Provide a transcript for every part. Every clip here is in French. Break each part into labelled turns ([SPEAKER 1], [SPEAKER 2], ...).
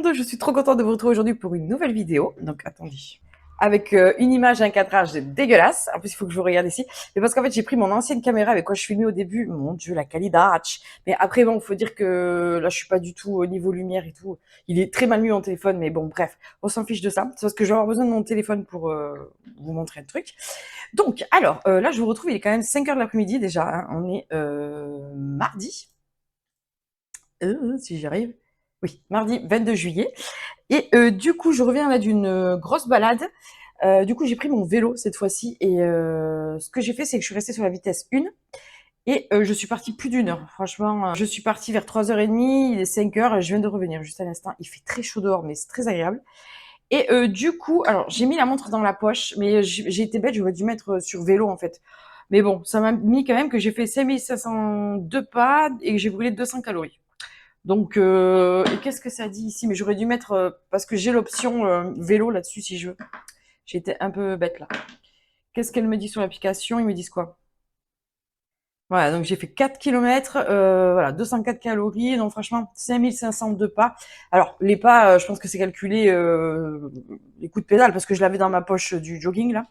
[SPEAKER 1] monde, je suis trop contente de vous retrouver aujourd'hui pour une nouvelle vidéo. Donc attendez, avec une image, un cadrage dégueulasse. En plus, il faut que je vous regarde ici. Mais parce qu'en fait, j'ai pris mon ancienne caméra avec quoi je filmais au début. Mon Dieu, la qualité. Mais après, bon, faut dire que là, je suis pas du tout au niveau lumière et tout. Il est très mal mis mon téléphone, mais bon, bref, on s'en fiche de ça. C'est parce que je vais avoir besoin de mon téléphone pour vous montrer un truc. Donc, alors, là, je vous retrouve. Il est quand même 5 heures de l'après-midi déjà. Hein. On est mardi. Si j'y arrive. Oui, mardi 22 juillet. Et du coup, je reviens là d'une grosse balade. Du coup, j'ai pris mon vélo cette fois-ci. Et ce que j'ai fait, c'est que je suis restée sur la vitesse 1. Et je suis partie plus d'une heure. Franchement, je suis partie vers 3h30. Il est 5 heures. Et je viens de revenir juste à l'instant. Il fait très chaud dehors, mais c'est très agréable. Et du coup, alors, j'ai mis la montre dans la poche. Mais j'ai été bête. J'aurais dû mettre sur vélo, en fait. Mais bon, ça m'a mis quand même que j'ai fait 5502 pas et que j'ai brûlé 200 calories. Donc, et qu'est-ce que ça dit ici? Mais j'aurais dû mettre, parce que j'ai l'option vélo là-dessus si je veux. J'étais un peu bête là. Qu'est-ce qu'elle me dit sur l'application? Ils me disent quoi? Voilà, donc j'ai fait 4 kilomètres, voilà, 204 calories, donc franchement 5502 pas. Alors les pas, je pense que c'est calculé les coups de pédale parce que je l'avais dans ma poche du jogging là.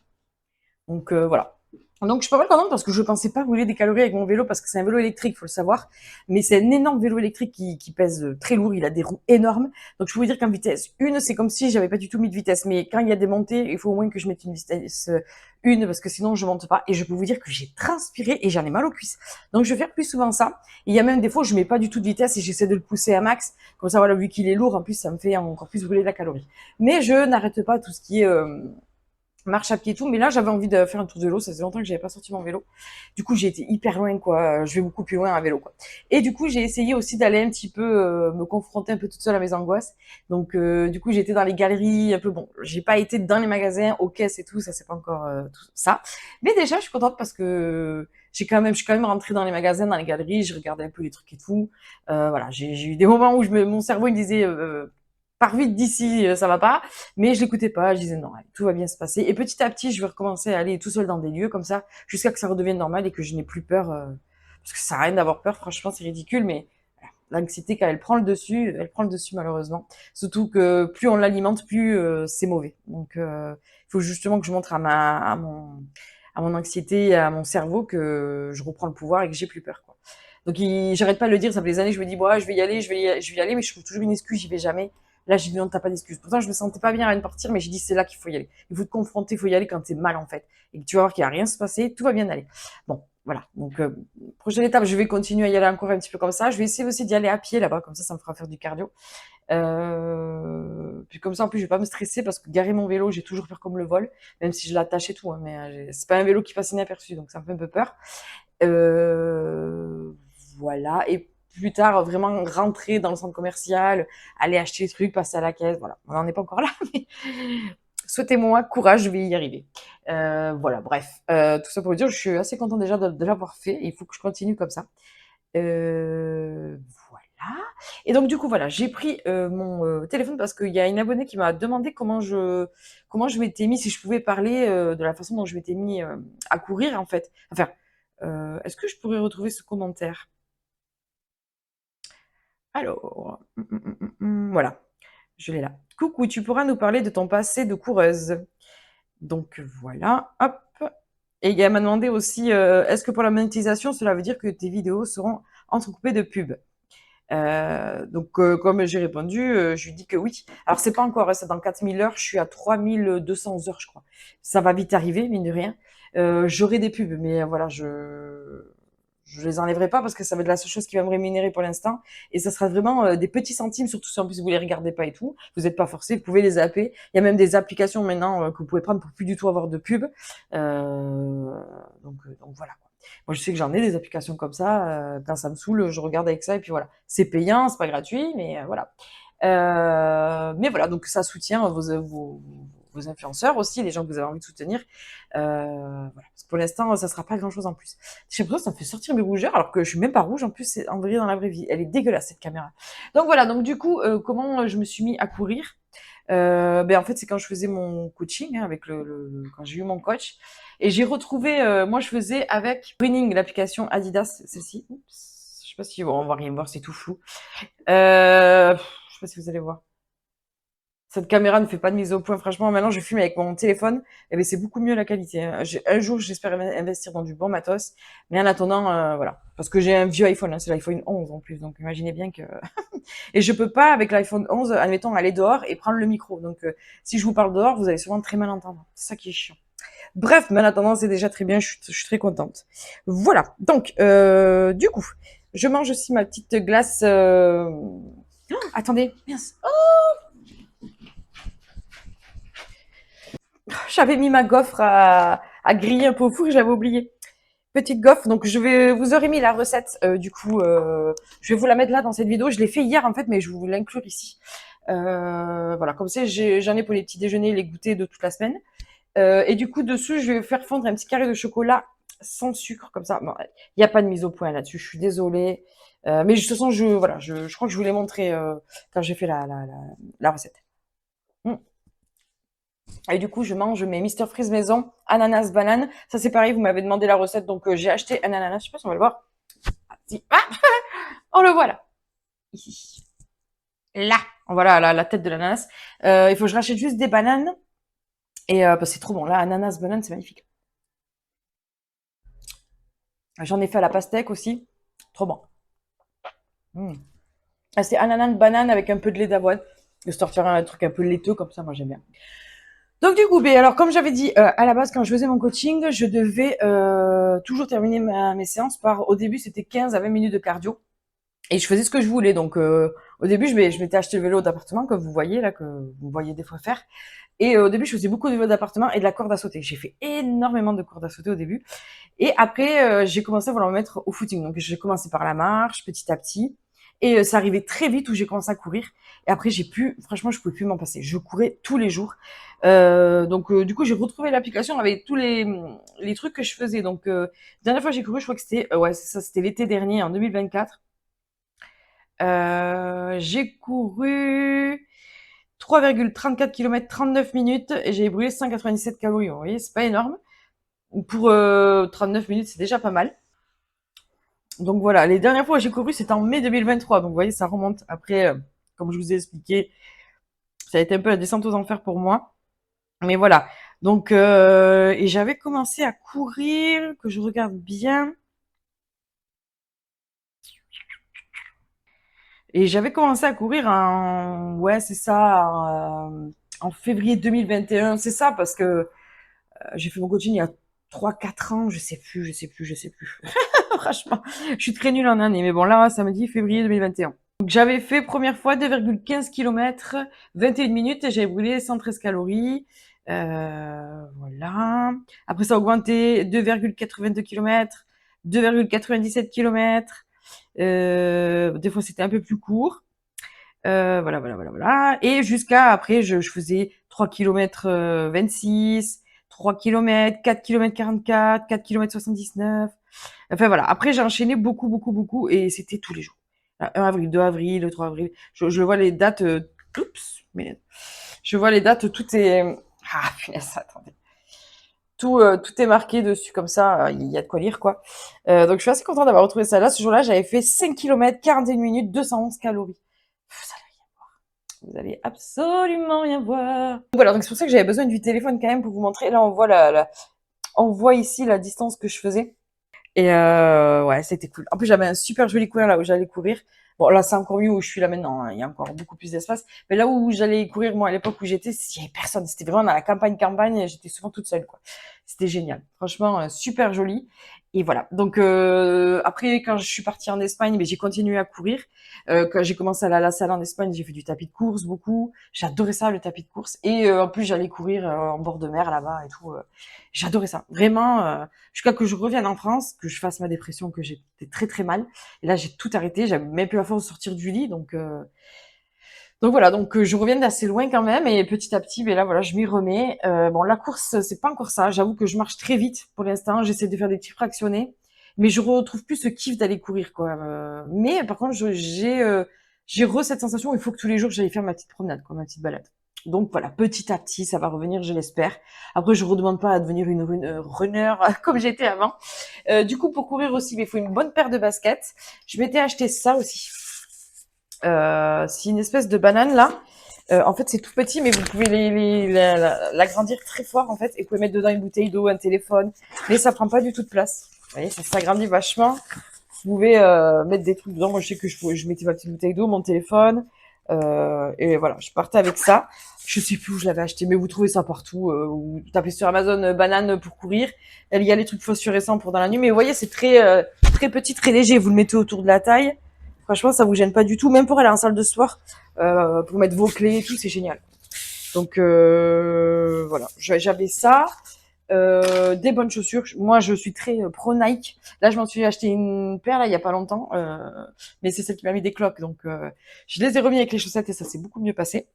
[SPEAKER 1] Donc voilà. Donc je suis pas mal contente parce que je pensais pas rouler des calories avec mon vélo parce que c'est un vélo électrique, faut le savoir. Mais c'est un énorme vélo électrique qui pèse très lourd, il a des roues énormes. Donc je peux vous dire qu'en vitesse 1, c'est comme si j'avais pas du tout mis de vitesse. Mais quand il y a des montées, il faut au moins que je mette une vitesse 1 parce que sinon je monte pas. Et je peux vous dire que j'ai transpiré et j'en ai mal aux cuisses. Donc je vais faire plus souvent ça. Et il y a même des fois où je mets pas du tout de vitesse et j'essaie de le pousser à max. Comme ça, voilà, vu qu'il est lourd, en plus ça me fait encore plus brûler de la calorie. Mais je n'arrête pas tout ce qui est marche à pied et tout, mais là j'avais envie de faire un tour de vélo, ça faisait longtemps que j'avais pas sorti mon vélo. Du coup, j'ai été hyper loin quoi, je vais beaucoup plus loin à vélo quoi. Et du coup, j'ai essayé aussi d'aller un petit peu me confronter un peu toute seule à mes angoisses. Donc du coup, j'étais dans les galeries un peu bon, j'ai pas été dans les magasins, aux caisses et tout, ça c'est pas encore tout ça. Mais déjà, je suis contente parce que je suis quand même rentrée dans les magasins, dans les galeries, je regardais un peu les trucs et tout. Voilà, j'ai eu des moments où mon cerveau il me disait pars vite d'ici, ça va pas. Mais je l'écoutais pas, je disais non, allez, tout va bien se passer. Et petit à petit, je vais recommencer à aller tout seul dans des lieux comme ça, jusqu'à que ça redevienne normal et que je n'ai plus peur. Parce que ça sert à rien d'avoir peur, franchement, c'est ridicule, mais voilà, l'anxiété, quand elle prend le dessus malheureusement. Surtout que plus on l'alimente, plus c'est mauvais. Donc, il faut justement que je montre à mon anxiété, à mon cerveau que je reprends le pouvoir et que j'ai plus peur. Quoi. Donc, j'arrête pas de le dire, ça fait des années, je me dis, bon, je vais y aller, je vais y aller, mais je trouve toujours une excuse, j'y vais jamais. Là, j'ai dit non, t'as pas d'excuse. Pourtant, je me sentais pas bien avant de partir, mais j'ai dit c'est là qu'il faut y aller. Il faut te confronter, il faut y aller quand t'es mal en fait. Et que tu vas voir qu'il va rien se passer, tout va bien aller. Bon, voilà. Donc, prochaine étape, je vais continuer à y aller encore un petit peu comme ça. Je vais essayer aussi d'y aller à pied là-bas, comme ça me fera faire du cardio. Puis comme ça, en plus, je vais pas me stresser parce que garer mon vélo, j'ai toujours peur qu'on me le vole, même si je l'attache et tout. Hein, mais c'est pas un vélo qui passe inaperçu, donc ça me fait un peu peur. Euh, voilà. Et plus tard, vraiment rentrer dans le centre commercial, aller acheter des trucs, passer à la caisse. Voilà. On n'en est pas encore là, mais souhaitez-moi courage, je vais y arriver. Voilà, bref. Tout ça pour vous dire, je suis assez contente déjà de l'avoir fait. Et il faut que je continue comme ça. Voilà. Et donc, du coup, voilà, j'ai pris mon téléphone parce qu'il y a une abonnée qui m'a demandé comment je m'étais mis, si je pouvais parler de la façon dont je m'étais mis à courir, en fait. Enfin, est-ce que je pourrais retrouver ce commentaire? Alors, voilà, je l'ai là. Coucou, tu pourras nous parler de ton passé de coureuse. Donc voilà, hop. Et elle m'a demandé aussi, est-ce que pour la monétisation, cela veut dire que tes vidéos seront entrecoupées de pubs? Donc, comme j'ai répondu, je lui dis que oui. Alors, c'est pas encore, hein, c'est dans 4000 heures, je suis à 3200 heures, je crois. Ça va vite arriver, mine de rien. J'aurai des pubs, mais voilà, je les enlèverai pas parce que ça va être la seule chose qui va me rémunérer pour l'instant. Et ça sera vraiment des petdonc centimes, surtout si en plus vous les regardez pas et tout. Vous n'êtes pas forcé, vous pouvez les zapper. Il y a même des applications maintenant que vous pouvez prendre pour plus du tout avoir de pub. Donc voilà. Moi, je sais que j'en ai des applications comme ça. Quand ça me saoule, je regarde avec ça et puis voilà. C'est payant, c'est pas gratuit, mais voilà. Mais voilà, donc ça soutient vos influenceurs aussi, les gens que vous avez envie de soutenir. Voilà. Parce que pour l'instant, ça sera pas grand-chose en plus. J'ai l'impression que ça me fait sortir mes rougeurs, alors que je suis même pas rouge. En plus, c'est en vrai dans la vraie vie. Elle est dégueulasse cette caméra. Donc voilà. Donc du coup, comment je me suis mis à courir? En fait, c'est quand je faisais mon coaching hein, avec quand j'ai eu mon coach et j'ai retrouvé. Moi, je faisais avec Running, l'application Adidas, celle-ci. Oups, je sais pas si bon, on va rien voir, c'est tout flou. Je sais pas si vous allez voir. Cette caméra ne fait pas de mise au point. Franchement, maintenant, je filme avec mon téléphone. Et ben, c'est beaucoup mieux la qualité, hein. Un jour, j'espère investir dans du bon matos. Mais en attendant, voilà. Parce que j'ai un vieux iPhone, hein, c'est l'iPhone 11 en plus. Donc, imaginez bien que... Et je peux pas, avec l'iPhone 11, admettons, aller dehors et prendre le micro. Donc, si je vous parle dehors, vous allez souvent très mal entendre. C'est ça qui est chiant. Bref, mais en attendant, c'est déjà très bien. Je suis très contente. Voilà. Donc, du coup, je mange aussi ma petite glace... Oh, attendez, mince. J'avais mis ma gaufre à griller un peu au four et j'avais oublié. Petite gaufre, donc vous aurez mis la recette. Du coup, je vais vous la mettre là dans cette vidéo. Je l'ai fait hier en fait, mais je vais vous l'inclure ici. Voilà, comme ça, j'en ai pour les petits déjeuners, les goûters de toute la semaine. Et du coup, dessus, je vais faire fondre un petit carré de chocolat sans sucre, comme ça. Bon, il n'y a pas de mise au point là-dessus. Je suis désolée. Mais de toute façon, voilà, je crois que je vous l'ai montré quand j'ai fait la recette. Mm. Et du coup, je mange mes Mister Freeze maison, ananas, banane. Ça, c'est pareil, vous m'avez demandé la recette, donc j'ai acheté un ananas. Je sais pas si on va le voir. Ah, si. Ah, on le voit là. Ici. Là. Voilà la tête de l'ananas. Il faut que je rachète juste des bananes. Et bah, c'est trop bon. Là, ananas, banane, c'est magnifique. J'en ai fait à la pastèque aussi. Trop bon. Mm. Ah, c'est ananas, banane avec un peu de lait d'avoine. Histoire de faire un truc un peu laiteux, comme ça, moi j'aime bien. Donc du coup, alors comme j'avais dit à la base quand je faisais mon coaching, je devais toujours terminer mes séances par, au début c'était 15 à 20 minutes de cardio et je faisais ce que je voulais. Donc au début je m'étais acheté le vélo d'appartement que vous voyez là, que vous voyez des fois faire. Et au début je faisais beaucoup de vélo d'appartement et de la corde à sauter. J'ai fait énormément de corde à sauter au début. Et après j'ai commencé à vouloir me mettre au footing. Donc j'ai commencé par la marche petit à petit. Et ça arrivait très vite où j'ai commencé à courir. Et après, franchement, je pouvais plus m'en passer. Je courais tous les jours. Donc, du coup, j'ai retrouvé l'application avec tous les trucs que je faisais. Donc, la dernière fois que j'ai couru, je crois que c'était, ouais, c'est ça, c'était l'été dernier, en 2024. J'ai couru 3,34 km 39 minutes et j'ai brûlé 197 calories. Vous voyez, c'est pas énorme. Pour 39 minutes, c'est déjà pas mal. Donc voilà, les dernières fois que j'ai couru, c'était en mai 2023. Donc vous voyez, ça remonte. Après, comme je vous ai expliqué, ça a été un peu la descente aux enfers pour moi. Mais voilà. Donc, et j'avais commencé à courir, que je regarde bien. Et j'avais commencé à courir ouais, c'est ça, en février 2021. C'est ça, parce que j'ai fait mon coaching il y a 3, 4 ans, je sais plus. Franchement, je suis très nulle en année. Mais bon, là, ça me dit février 2021. Donc, j'avais fait première fois 2,15 km, 21 minutes et j'avais brûlé 113 calories. Voilà. Après, ça a augmenté 2,82 km, 2,97 km. Des fois, c'était un peu plus court. Voilà. Et jusqu'à après, je faisais 3 km 26, 3 km, 4 km 44, 4 km 79. Enfin voilà. Après, j'ai enchaîné beaucoup et c'était tous les jours. 1 avril, 2 avril, le 3 avril. Je vois les dates. Oups, mais je vois les dates. Tout est. Ah, punaise, attendez. Tout est marqué dessus comme ça. Il y a de quoi lire, quoi. Donc, je suis assez contente d'avoir retrouvé ça là. Ce jour-là, j'avais fait 5 km, 41 minutes, 211 calories. Ça vous allez absolument rien voir. Voilà, donc c'est pour ça que j'avais besoin du téléphone quand même pour vous montrer. Là, on voit on voit ici la distance que je faisais. Et ouais, c'était cool. En plus, j'avais un super joli coin là où j'allais courir. Bon, là, c'est encore mieux où je suis là maintenant, hein. Il y a encore beaucoup plus d'espace. Mais là où j'allais courir, moi, à l'époque où j'étais, il y avait personne. C'était vraiment dans la campagne, et j'étais souvent toute seule, quoi. C'était génial. Franchement, super joli. Et voilà. Donc, après, quand je suis partie en Espagne, mais j'ai continué à courir. Quand j'ai commencé à aller à la salle en Espagne, j'ai fait du tapis de course beaucoup. J'adorais ça, le tapis de course. Et en plus, j'allais courir en bord de mer là-bas et tout. J'adorais ça. Vraiment, jusqu'à que je revienne en France, que je fasse ma dépression, que j'étais très très mal. Et là, j'ai tout arrêté. J'avais même plus la force de sortir du lit. Donc voilà, donc je reviens d'assez loin quand même. Et petit à petit, ben là, voilà, je m'y remets. Bon, la course, c'est pas encore ça. J'avoue que je marche très vite pour l'instant. J'essaie de faire des petits fractionnés. Mais je retrouve plus ce kiff d'aller courir, quoi. Mais par contre, j'ai cette sensation où il faut que tous les jours, j'aille faire ma petite promenade, quoi, ma petite balade. Donc voilà, petit à petit, ça va revenir, je l'espère. Après, je ne redemande pas à devenir une runner comme j'étais avant. Du coup, pour courir aussi, il faut une bonne paire de baskets. Je m'étais acheté ça aussi. C'est une espèce de banane là. En fait, c'est tout petit, mais vous pouvez l'agrandir très fort, en fait, et vous pouvez mettre dedans une bouteille d'eau, un téléphone, mais ça prend pas du tout de place. Vous voyez, ça s'agrandit vachement. Vous pouvez mettre des trucs dedans. Moi, je sais que je mettais ma petite bouteille d'eau, mon téléphone, et voilà, je partais avec ça. Je sais plus où je l'avais acheté, mais vous trouvez ça partout. Vous tapez sur Amazon banane pour courir. Il y a les trucs phosphorescents pour dans la nuit, mais vous voyez, c'est très petit, très léger. Vous le mettez autour de la taille. Franchement, ça vous gêne pas du tout, même pour aller en salle de sport, pour mettre vos clés et tout, c'est génial. Donc voilà, j'avais ça. Des bonnes chaussures. Moi, je suis très pro Nike. Là, je m'en suis acheté une paire là il y a pas longtemps, mais c'est celle qui m'a mis des cloques. Donc, je les ai remis avec les chaussettes et ça s'est beaucoup mieux passé.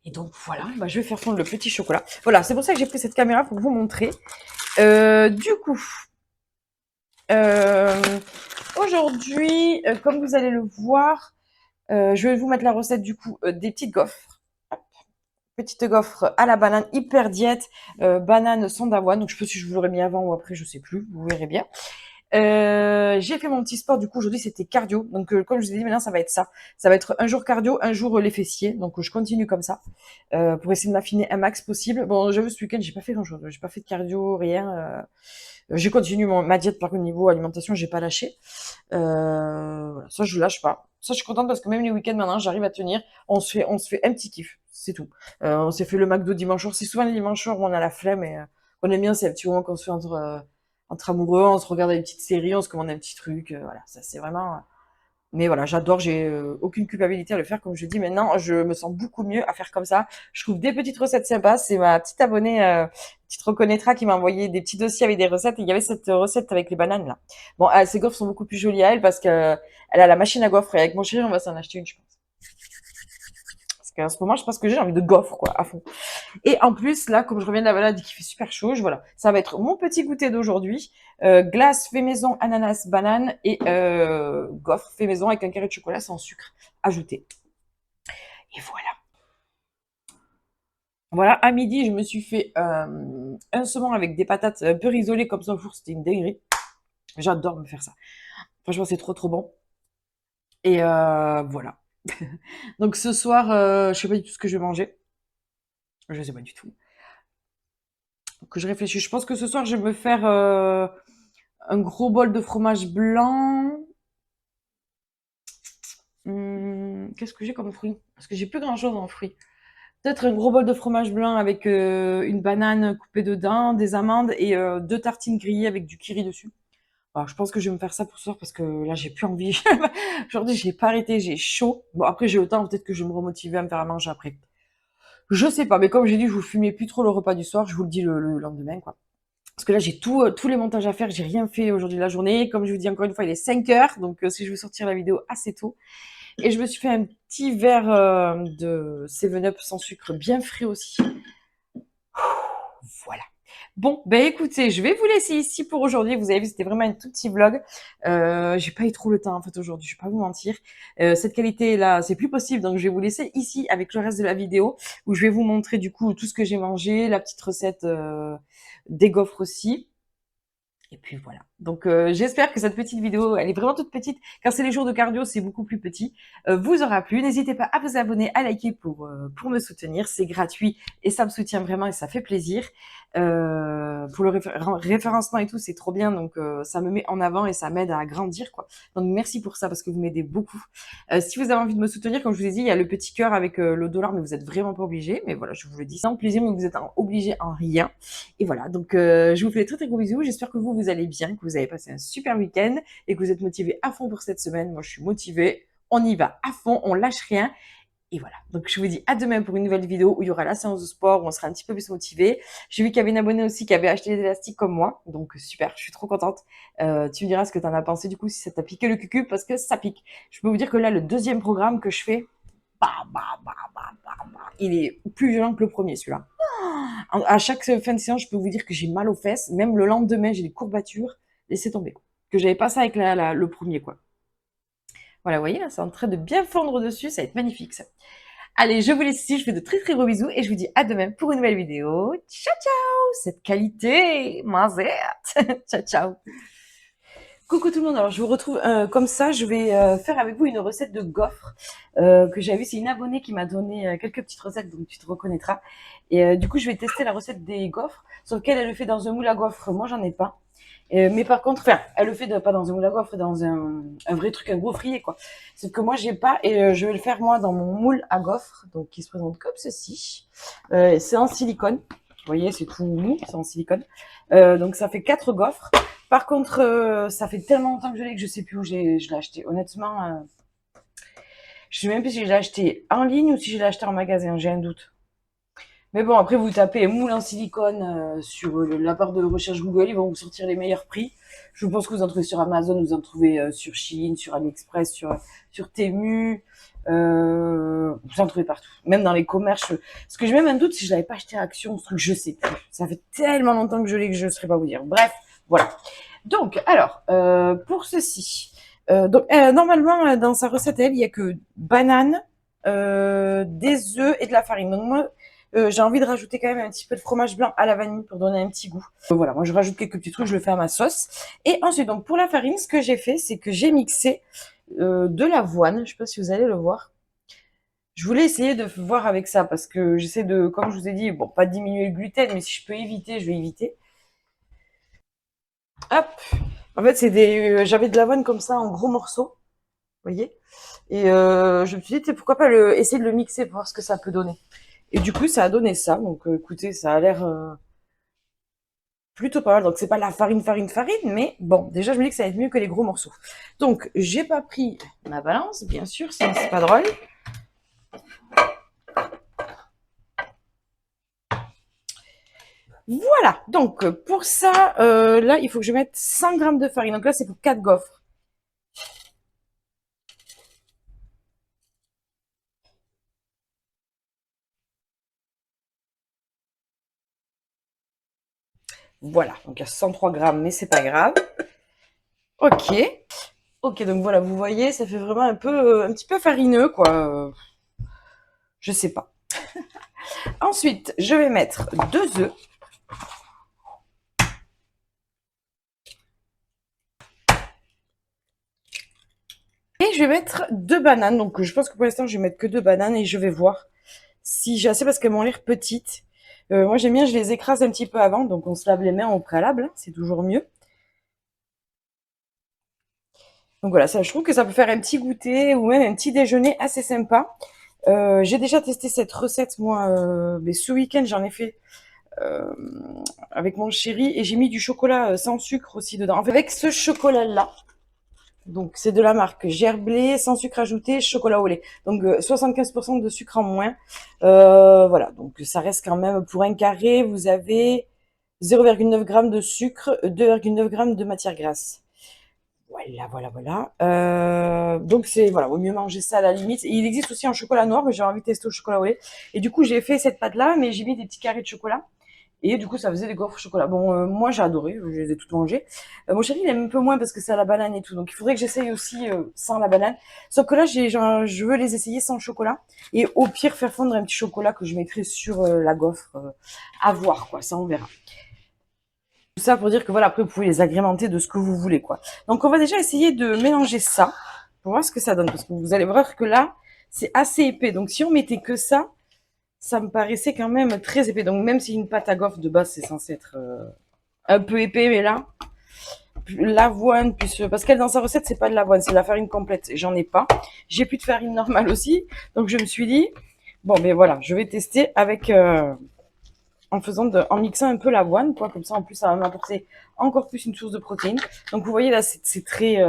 [SPEAKER 1] Et donc voilà, bah, je vais faire fondre le petit chocolat. Voilà, c'est pour ça que j'ai pris cette caméra pour vous montrer. Du coup, aujourd'hui, comme vous allez le voir, je vais vous mettre la recette du coup des petites gaufres. Petite gaufre à la banane, hyper diète, banane sans d'avoine. Donc je sais pas si je vous l'aurais mis avant ou après, je sais plus, vous verrez bien. J'ai fait mon petit sport, du coup aujourd'hui c'était cardio. Donc comme je vous ai dit, maintenant ça va être ça. Ça va être un jour cardio, un jour les fessiers. Donc je continue comme ça pour essayer de m'affiner un max possible. Bon, j'avoue ce week-end j'ai pas fait grand-chose, j'ai pas fait de cardio, rien. J'ai continué ma diète par contre niveau alimentation, j'ai pas lâché. Voilà, ça je lâche pas. Ça je suis contente parce que même les week-ends maintenant j'arrive à tenir. On se fait un petit kiff, c'est tout. On s'est fait le McDo dimanche soir. C'est souvent les dimanches soirs où on a la flemme et on aime bien, c'est un petit moment qu'on se fait entre amoureux, on se regarde des petites séries, on se commande un petit truc, voilà, ça c'est vraiment. Mais voilà, j'adore, j'ai aucune culpabilité à le faire, comme je dis maintenant, je me sens beaucoup mieux à faire comme ça. Je trouve des petites recettes sympas. C'est ma petite abonnée, petite reconnaîtra qui m'a envoyé des petits dossiers avec des recettes. Et il y avait cette recette avec les bananes là. Bon, ces gaufres sont beaucoup plus jolies à elle parce que elle a la machine à gaufres et avec mon chéri on va s'en acheter une, je pense. Parce qu'en ce moment, je pense que j'ai envie de gaufres quoi, à fond. Et en plus, là, comme je reviens de la balade et qu'il fait super chaud, voilà, ça va être mon petit goûter d'aujourd'hui. Glace fait maison, ananas, banane et gaufre fait maison avec un carré de chocolat sans sucre ajouté. Et voilà. Voilà, à midi, je me suis fait un saumon avec des patates un peu risolées comme ça au four. C'était une dinguerie. J'adore me faire ça. Franchement, c'est trop trop bon. Et voilà. Donc ce soir, je sais pas du tout ce que je vais manger. Je sais pas du tout. Que je réfléchis. Je pense que ce soir, je vais me faire un gros bol de fromage blanc. Qu'est-ce que j'ai comme fruit? Parce que j'ai plus grand-chose en fruits. Peut-être un gros bol de fromage blanc avec une banane coupée dedans, des amandes et 2 tartines grillées avec du curry dessus. Alors, je pense que je vais me faire ça pour ce soir parce que là, j'ai plus envie. Aujourd'hui, j'ai pas arrêté, j'ai chaud. Bon, après, j'ai le temps, peut-être que je vais me remotiver à me faire à manger après. Je sais pas, mais comme j'ai dit, je vous fumais plus trop le repas du soir, je vous le dis le lendemain, quoi. Parce que là, j'ai tous les montages à faire, j'ai rien fait aujourd'hui de la journée. Comme je vous dis encore une fois, il est 5 heures, donc si je veux sortir la vidéo assez tôt. Et je me suis fait un petit verre de 7-Up sans sucre bien frais aussi. Voilà. Bon, ben écoutez, je vais vous laisser ici pour aujourd'hui. Vous avez vu, c'était vraiment un tout petit vlog. J'ai pas eu trop le temps en fait aujourd'hui, je vais pas vous mentir. Cette qualité-là, c'est plus possible, donc je vais vous laisser ici avec le reste de la vidéo où je vais vous montrer du coup tout ce que j'ai mangé, la petite recette des gaufres aussi. Et puis voilà. Donc j'espère que cette petite vidéo, elle est vraiment toute petite. Quand c'est les jours de cardio, c'est beaucoup plus petit. Vous aura plu. N'hésitez pas à vous abonner, à liker pour me soutenir. C'est gratuit et ça me soutient vraiment et ça fait plaisir. Pour le référencement et tout, c'est trop bien. Donc ça me met en avant et ça m'aide à grandir, quoi. Donc merci pour ça parce que vous m'aidez beaucoup. Si vous avez envie de me soutenir, comme je vous ai dit, il y a le petit cœur avec le dollar, mais vous êtes vraiment pas obligé. Mais voilà, je vous le dis, c'est un plaisir, mais vous êtes obligé en rien. Et voilà, donc je vous fais des très très gros bisous. J'espère que vous allez bien, que vous avez passé un super week-end et que vous êtes motivés à fond pour cette semaine. Moi, je suis motivée. On y va à fond, on lâche rien. Et voilà, donc je vous dis à demain pour une nouvelle vidéo où il y aura la séance de sport, où on sera un petit peu plus motivé. J'ai vu qu'il y avait une abonnée aussi qui avait acheté des élastiques comme moi, donc super, je suis trop contente. Tu me diras ce que tu en as pensé du coup, si ça t'a piqué le cucu, parce que ça pique. Je peux vous dire que là, le deuxième programme que je fais, il est plus violent que le premier celui-là. À chaque fin de séance, je peux vous dire que j'ai mal aux fesses. Même le lendemain, j'ai des courbatures. Laissez tomber. Que j'avais pas ça avec le premier, quoi. Voilà, vous voyez, là, c'est en train de bien fondre dessus. Ça va être magnifique, ça. Allez, je vous laisse ici. Je vous fais de très très gros bisous et je vous dis à demain pour une nouvelle vidéo. Ciao, ciao! Cette qualité, mazette. Ciao, ciao! Coucou tout le monde, alors je vous retrouve comme ça, je vais faire avec vous une recette de gaufres que j'avais vue, c'est une abonnée qui m'a donné quelques petites recettes, donc tu te reconnaîtras. Et du coup je vais tester la recette des gaufres, sauf qu'elle elle le fait dans un moule à gaufres, moi j'en ai pas. Mais par contre, enfin, elle le fait pas dans un moule à gaufres, dans un vrai truc, un gaufrier quoi. Sauf que moi j'ai pas et je vais le faire moi dans mon moule à gaufres, donc qui se présente comme ceci. C'est en silicone, vous voyez c'est tout mou, c'est en silicone. Donc ça fait 4 gaufres. Par contre, ça fait tellement longtemps que je l'ai que je sais plus où je l'ai acheté. Honnêtement, je sais même plus si je l'ai acheté en ligne ou si je l'ai acheté en magasin. J'ai un doute. Mais bon, après vous tapez moule en silicone sur la barre de recherche Google, ils vont vous sortir les meilleurs prix. Je pense que vous en trouvez sur Amazon, vous en trouvez sur Shein, sur AliExpress, sur Temu. Vous en trouvez partout, même dans les commerces. Parce que j'ai même un doute si je l'avais pas acheté à Action, ce truc, je sais plus. Ça fait tellement longtemps que je l'ai que je ne saurais pas vous dire. Bref, voilà. Donc, alors, pour ceci, normalement, dans sa recette, elle, il y a que banane, des œufs et de la farine. Donc moi, j'ai envie de rajouter quand même un petit peu de fromage blanc à la vanille pour donner un petit goût. Voilà, moi je rajoute quelques petits trucs, je le fais à ma sauce. Et ensuite, donc pour la farine, ce que j'ai fait, c'est que j'ai mixé de l'avoine. Je ne sais pas si vous allez le voir. Je voulais essayer de voir avec ça parce que j'essaie de, comme je vous ai dit, bon, pas diminuer le gluten, mais si je peux éviter, je vais éviter. Hop. En fait, j'avais de l'avoine comme ça en gros morceaux, vous voyez. Et je me suis dit, pourquoi pas essayer de le mixer pour voir ce que ça peut donner. Et du coup, ça a donné ça. Donc, écoutez, ça a l'air plutôt pas mal. Donc, c'est pas la farine, mais bon, déjà, je me dis que ça va être mieux que les gros morceaux. Donc, j'ai pas pris ma balance, bien sûr, sinon c'est pas drôle. Voilà. Donc, pour ça, là, il faut que je mette 100 grammes de farine. Donc là, c'est pour 4 gaufres. Voilà. Donc, il y a 103 grammes, mais c'est pas grave. Ok. Ok, donc voilà, vous voyez, ça fait vraiment un petit peu farineux, quoi. Je sais pas. Ensuite, je vais mettre 2 œufs. Et je vais mettre 2 bananes. Donc, je pense que pour l'instant, je vais mettre que 2 bananes et je vais voir si j'ai assez parce qu'elles m'ont l'air petites. Moi, j'aime bien, je les écrase un petit peu avant. Donc, on se lave les mains au préalable. Hein, c'est toujours mieux. Donc voilà, ça, je trouve que ça peut faire un petit goûter ou même un petit déjeuner assez sympa. J'ai déjà testé cette recette, moi, mais ce week-end, j'en ai fait euh, avec mon chéri et j'ai mis du chocolat sans sucre aussi dedans. En fait, avec ce chocolat-là, donc c'est de la marque Gerblé, sans sucre ajouté, chocolat au lait. Donc 75% de sucre en moins. Voilà, donc ça reste quand même, pour un carré, vous avez 0,9 g de sucre, 2,9 g de matière grasse. Voilà. Donc c'est voilà, vaut mieux manger ça à la limite. Et il existe aussi en chocolat noir, mais j'ai envie de tester au chocolat au lait. Et du coup, j'ai fait cette pâte là, mais j'ai mis des petits carrés de chocolat. Et du coup, ça faisait des gaufres au chocolat. Bon, moi j'ai adoré, je les ai toutes mangées. Mon chéri, il aime un peu moins parce que c'est à la banane et tout. Donc il faudrait que j'essaye aussi sans la banane. Sauf que là, je veux les essayer sans chocolat. Et au pire, faire fondre un petit chocolat que je mettrai sur la gaufre. À voir, quoi, ça on verra. Tout ça pour dire que voilà, après vous pouvez les agrémenter de ce que vous voulez, quoi. Donc on va déjà essayer de mélanger ça pour voir ce que ça donne. Parce que vous allez voir que là, c'est assez épais. Donc si on mettait que ça me paraissait quand même très épais. Donc même si une pâte à gaufre de base, c'est censé être un peu épais, mais là, l'avoine, parce qu'elle dans sa recette, c'est pas de l'avoine, c'est de la farine complète. J'en ai pas. J'ai plus de farine normale aussi. Donc je me suis dit, bon, mais voilà, je vais tester avec... en mixant un peu l'avoine, quoi, comme ça en plus ça va m'apporter encore plus une source de protéines. Donc vous voyez là c'est très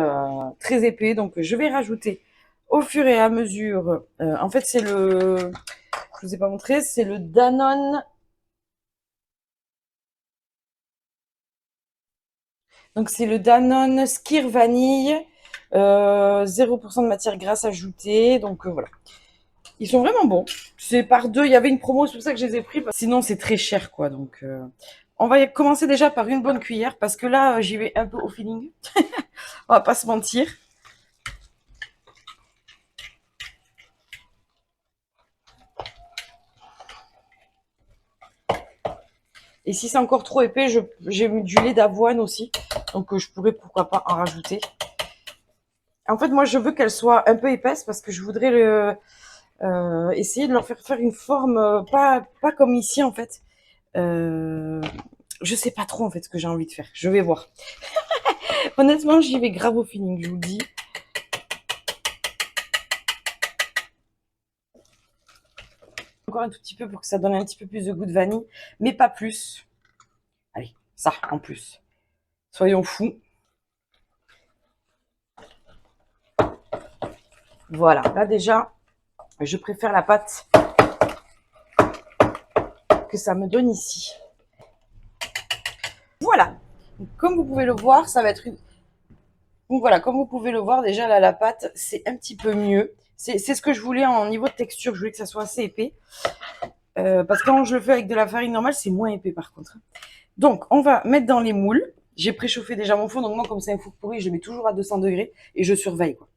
[SPEAKER 1] épais, donc je vais rajouter au fur et à mesure. En fait c'est je vous ai pas montré, c'est le Danone. Donc c'est le Danone Skir Vanille, 0% de matière grasse ajoutée. Donc voilà. Ils sont vraiment bons. C'est par deux. Il y avait une promo, c'est pour ça que je les ai pris. Sinon, c'est très cher, quoi. Donc, on va commencer déjà par une bonne cuillère parce que là, j'y vais un peu au feeling. On va pas se mentir. Et si c'est encore trop épais, j'ai mis du lait d'avoine aussi. Donc, je pourrais, pourquoi pas, en rajouter. En fait, moi, je veux qu'elle soit un peu épaisse parce que je voudrais essayer de leur faire une forme pas comme ici, en fait. Je sais pas trop, en fait, ce que j'ai envie de faire. Je vais voir. Honnêtement, j'y vais grave au feeling, je vous le dis. Encore un tout petit peu pour que ça donne un petit peu plus de goût de vanille, mais pas plus. Allez, ça, en plus. Soyons fous. Voilà, là déjà, je préfère la pâte que ça me donne ici. Voilà. Donc, comme vous pouvez le voir, ça va être une... Donc voilà, comme vous pouvez le voir, déjà là, la pâte, c'est un petit peu mieux. C'est ce que je voulais en niveau de texture, je voulais que ça soit assez épais. Parce que quand je le fais avec de la farine normale, c'est moins épais par contre. Donc, on va mettre dans les moules. J'ai préchauffé déjà mon four, donc moi, comme c'est un four pourri, je le mets toujours à 200 degrés et je surveille, quoi.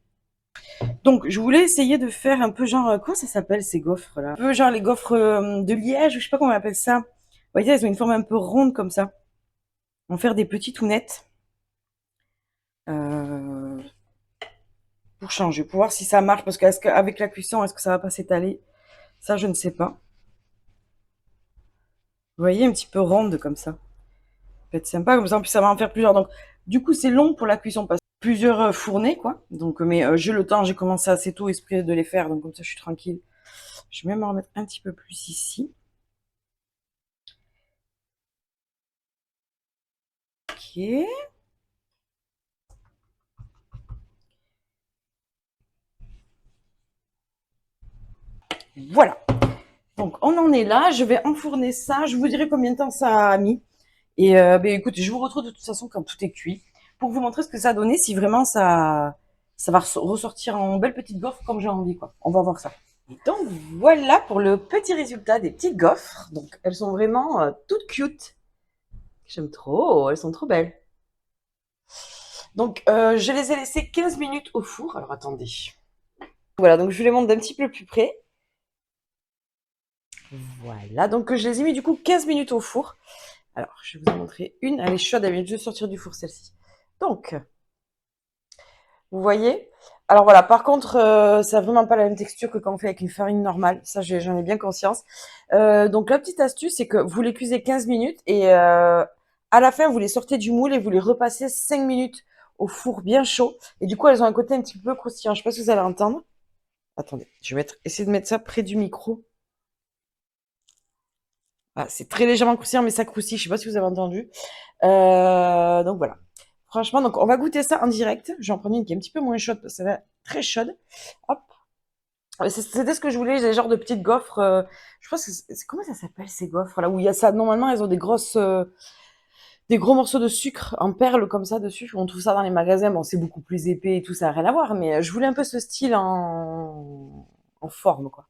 [SPEAKER 1] Donc, je voulais essayer de faire un peu genre, comment ça s'appelle ces gaufres-là? Un peu genre les gaufres de Liège, je sais pas comment on appelle ça. Vous voyez, elles ont une forme un peu ronde comme ça. On va faire des petits tout nets. Euh, pour changer, pour voir si ça marche, parce qu'avec la cuisson, est-ce que ça va pas s'étaler? Ça, je ne sais pas. Vous voyez, un petit peu ronde comme ça. Ça peut être sympa, comme ça, en plus, ça va en faire plusieurs. Donc, du coup, c'est long pour la cuisson, parce que plusieurs fournées, quoi. Donc, mais j'ai le temps, j'ai commencé assez tôt, esprit de les faire, donc comme ça, je suis tranquille. Je vais même en remettre un petit peu plus ici. Ok. Voilà. Donc, on en est là. Je vais enfourner ça. Je vous dirai combien de temps ça a mis. Et ben, écoutez, je vous retrouve de toute façon quand tout est cuit pour vous montrer ce que ça a donné, si vraiment ça va ressortir en belle petite gaufre comme j'ai envie, quoi. On va voir ça. Et donc, voilà pour le petit résultat des petites gaufres. Donc, elles sont vraiment toutes cute. J'aime trop. Elles sont trop belles. Donc, je les ai laissées 15 minutes au four. Alors, attendez. Voilà, donc je vous les montre d'un petit peu plus près. Voilà, donc je les ai mis du coup 15 minutes au four. Alors, je vais vous en montrer une. Elle est chaude, elle vient juste de sortir du four, celle-ci. Donc, vous voyez? Alors voilà, par contre, ça n'a vraiment pas la même texture que quand on fait avec une farine normale. Ça, j'en ai bien conscience. Donc, la petite astuce, c'est que vous les cuisez 15 minutes et à la fin, vous les sortez du moule et vous les repassez 5 minutes au four bien chaud. Et du coup, elles ont un côté un petit peu croustillant. Je ne sais pas si vous allez entendre. Attendez, je vais essayer de mettre ça près du micro. Ah, c'est très légèrement croustillant, mais ça croustille. Je sais pas si vous avez entendu. Donc voilà. Franchement, donc on va goûter ça en direct. J'en prends une qui est un petit peu moins chaude parce que c'est très chaude. Hop. C'était ce que je voulais, des genres de petites gaufres. Je pense que comment ça s'appelle ces gaufres là où il y a ça. Normalement, elles ont des gros morceaux de sucre en perles comme ça dessus. On trouve ça dans les magasins. Bon, c'est beaucoup plus épais et tout, ça n'a rien à voir. Mais je voulais un peu ce style en forme, quoi.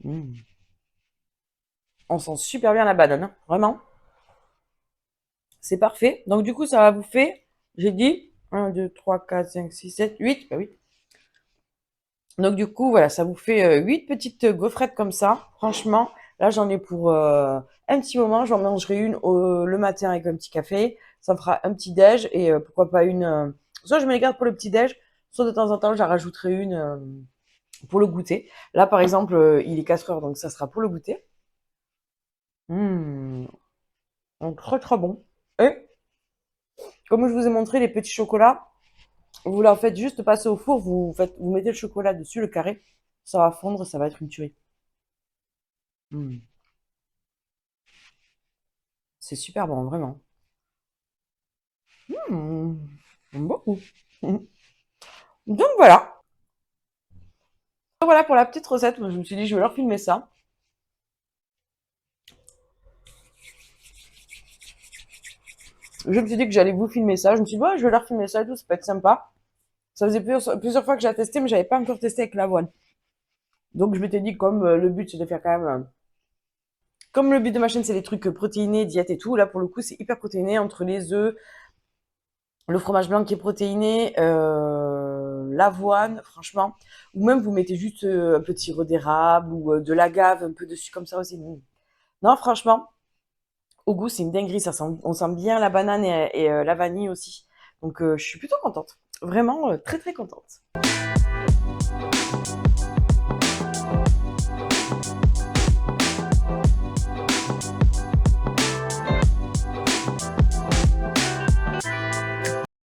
[SPEAKER 1] Mm. On sent super bien la banane, hein, vraiment. C'est parfait. Donc, du coup, ça va vous faire, j'ai dit, 1, 2, 3, 4, 5, 6, 7, 8. Bah oui. Donc, du coup, voilà, ça vous fait 8 petites gaufrettes comme ça. Franchement, là, j'en ai pour un petit moment. J'en mangerai une le matin avec un petit café. Ça me fera un petit déj et pourquoi pas une. Soit je me les garde pour le petit déj, soit de temps en temps, j'en rajouterai une pour le goûter. Là, par exemple, il est 4 heures, donc ça sera pour le goûter. Mmh, donc, très très bon. Et comme je vous ai montré les petits chocolats, vous leur faites juste passer au four, vous mettez le chocolat dessus, le carré, ça va fondre, ça va être une tuerie. Mm. C'est super bon, vraiment. Mm. J'aime beaucoup. Mm. Donc voilà. Voilà pour la petite recette. Moi, je me suis dit, je vais leur filmer ça. Je me suis dit que j'allais vous filmer ça. Je me suis dit, ouais, je vais leur filmer ça et tout, ça peut être sympa. Ça faisait plusieurs fois que j'ai testé, mais j'avais pas encore testé avec l'avoine. Donc je m'étais dit, comme le but c'est de faire quand même comme le but de ma chaîne, c'est les trucs protéinés, diète et tout, là pour le coup, c'est hyper protéiné entre les œufs, le fromage blanc qui est protéiné, l'avoine, franchement. Ou même vous mettez juste un petit sirop d'érable ou de l'agave un peu dessus comme ça aussi. Non, franchement, au goût, c'est une dinguerie. On sent bien la banane et la vanille aussi. Donc, je suis plutôt contente. Vraiment très très contente.